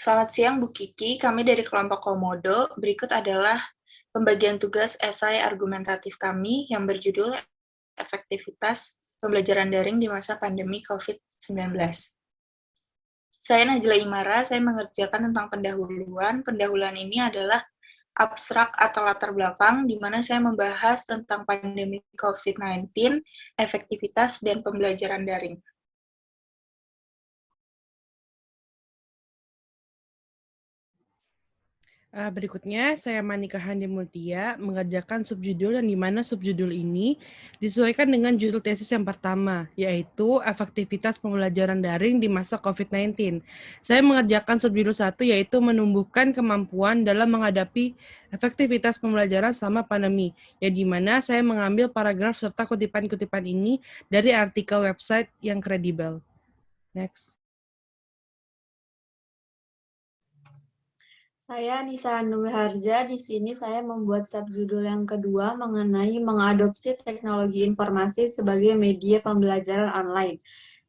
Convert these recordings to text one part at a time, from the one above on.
Selamat siang Bu Kiki, kami dari kelompok Komodo. Berikut adalah pembagian tugas esai argumentatif kami yang berjudul Efektivitas Pembelajaran Daring di Masa Pandemi COVID-19. Saya Najla Imara, saya mengerjakan tentang pendahuluan. Pendahuluan ini adalah abstrak atau latar belakang, di mana saya membahas tentang pandemi COVID-19, efektivitas, dan pembelajaran daring. Berikutnya, saya Manika Handimultia mengerjakan subjudul yang dimana subjudul ini disesuaikan dengan judul tesis yang pertama, yaitu efektivitas pembelajaran daring di masa COVID-19. Saya mengerjakan subjudul 1, yaitu menumbuhkan kemampuan dalam menghadapi efektivitas pembelajaran selama pandemi, yang dimana saya mengambil paragraf serta kutipan-kutipan ini dari artikel website yang kredibel. Next. Saya Nisa Nuharja. Di sini saya membuat subjudul yang kedua mengenai mengadopsi teknologi informasi sebagai media pembelajaran online.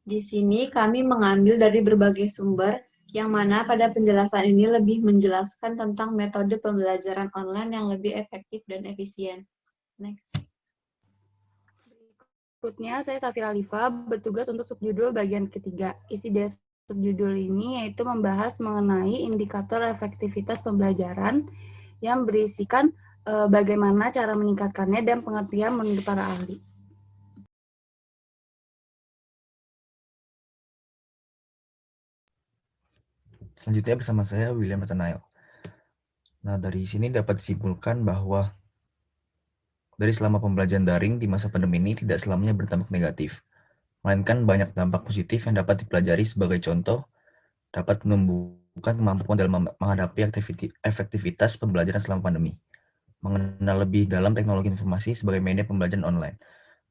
Di sini kami mengambil dari berbagai sumber, yang mana pada penjelasan ini lebih menjelaskan tentang metode pembelajaran online yang lebih efektif dan efisien. Next. Berikutnya, saya Safira Alifa, bertugas untuk subjudul bagian ketiga. Isi dari subjudul ini yaitu membahas mengenai indikator efektivitas pembelajaran yang berisikan bagaimana cara meningkatkannya dan pengertian menurut para ahli. Selanjutnya bersama saya William Nathanael. Nah, dari sini dapat disimpulkan bahwa dari selama pembelajaran daring di masa pandemi ini tidak selamanya berdampak negatif, melainkan banyak dampak positif yang dapat dipelajari. Sebagai contoh, dapat menumbuhkan kemampuan dalam menghadapi efektivitas pembelajaran selama pandemi, mengenal lebih dalam teknologi informasi sebagai media pembelajaran online,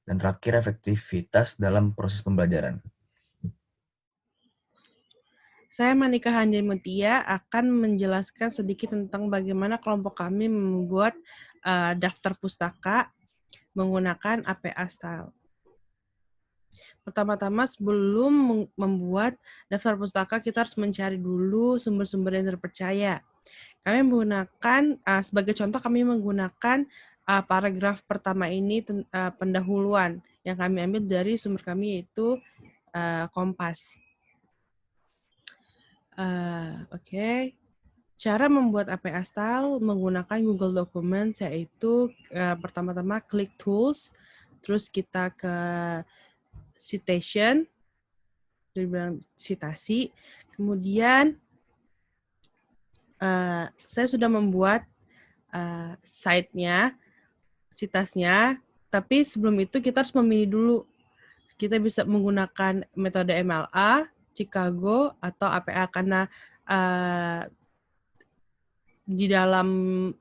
dan terakhir efektivitas dalam proses pembelajaran. Saya Manika Handimultia akan menjelaskan sedikit tentang bagaimana kelompok kami membuat daftar pustaka menggunakan APA Style. Pertama-tama sebelum membuat daftar pustaka, kita harus mencari dulu sumber-sumber yang terpercaya. Kami menggunakan, sebagai contoh kami menggunakan paragraf pertama ini pendahuluan yang kami ambil dari sumber kami yaitu Kompas. Oke. Cara membuat APA Style menggunakan Google Documents yaitu pertama-tama klik Tools, terus kita ke Citation, dibilang citasi, kemudian saya sudah membuat site-nya, sitasnya, tapi sebelum itu kita harus memilih dulu. Kita bisa menggunakan metode MLA, Chicago, atau APA karena di dalam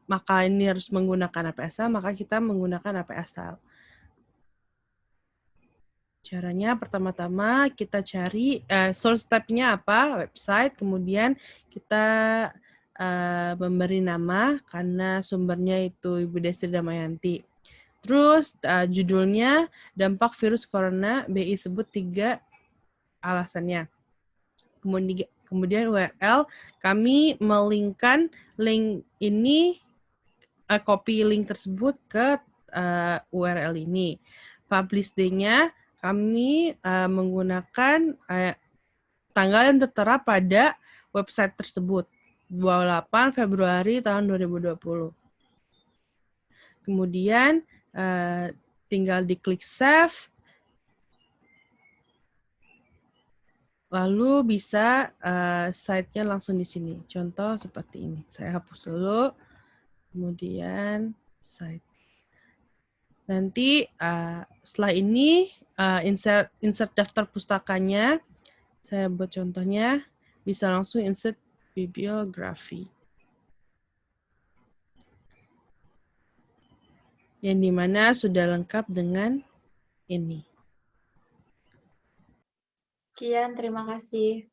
makalah ini harus menggunakan APA Style, maka kita menggunakan APA Style. Caranya pertama-tama kita cari source type-nya apa, website, kemudian kita memberi nama karena sumbernya itu Ibu Destri Damayanti. Terus judulnya dampak virus corona BI sebut 3 alasannya. Kemudian URL, kami melinkkan link ini, copy link tersebut ke URL ini. Publish day-nya kami menggunakan tanggal yang tertera pada website tersebut, 28 Februari tahun 2020. Kemudian tinggal diklik save, lalu bisa site-nya langsung di sini. Contoh seperti ini. Saya hapus dulu, kemudian site. Nanti setelah ini insert daftar pustakanya. Saya buat contohnya, bisa langsung insert bibliografi. Yang dimana sudah lengkap dengan ini. Sekian, terima kasih.